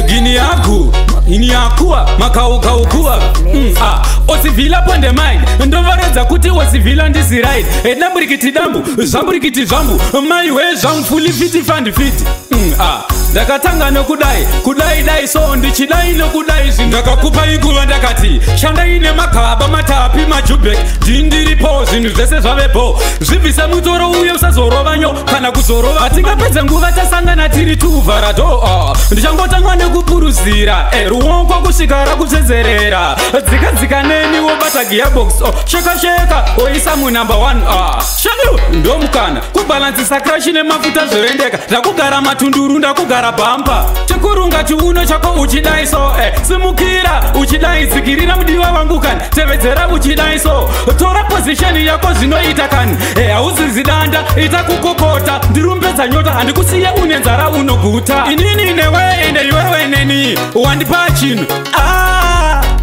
gini yaku ini yakuwa makaukaukuwa osivila ponde mind ndovaredza kuti osivila ndisi right edamburikiti dambu zamburikiti zambu maiwe zvamfuli fiti fandi fiti ndakatanga nokudai dai so ndichidai nokudai ndakakupa inguva ndakati shandai nemakaba matapi majubek ndindiripo zvinhu zvese zvavepo zvibvise mutoro uye usazorova nyo kana kuzorova hatingapedze nguva tasangana tiri tuvharado ndichangotangwa nekupuruzira ruoko kusvika rakutsedzerera dzika neni wobata gearbox sheka oisa munumber 1 shanu ndomukana kubalansisa crash nemafuta zvoendeka ndakugara matunduru ndakugara bhampa chikurunga chiuno chako uchidai so simukira uchidai dzikirira mudiwa wangu kani tevedzera uchidai so tora pozisheni yako zvinoita kani hauzizi danda ita kukokota ndirumbedza nyota handikusiye une nzara unoguta inini newe ende iwewe neni wandipa chinhu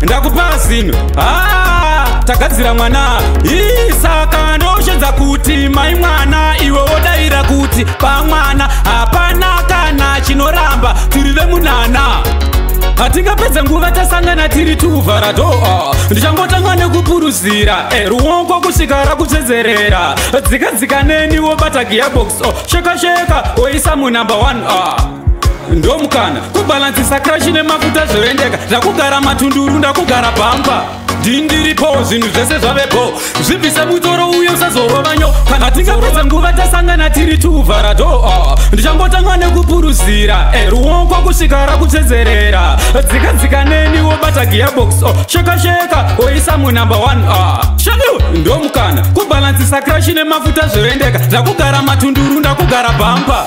ndakupa zinu tagadzira mwana saka ndoshenza kuti mai mwana iwe wodaira kuti pamwana hapana kana chinoramba tiri vemunana hatingapedze nguva tasangana tiri tuvharado ndichangotangwa nekupuruzira ruoko kusvika rakutsedzerera dzika neni wobata gearbox sheka oisa munumber 1 ndomukana kubalansisa crash nemafuta zvoendeka ndakugara matunduru ndakugara bhampa ndindiripo zvinhu zvese zvavepo zvibvise mutoro uye usazorova nyo kana tingapedza nguva tasangana tiri tuvharado ndichangotangwa nekupuruzira ruoko kusvika rakutsedzerera dzika neni wobata gearbox sheka oisa munumber 1 shanu ndomukana kubalansisa crash nemafuta zvoendeka ndakugara matunduru ndakugara bhampa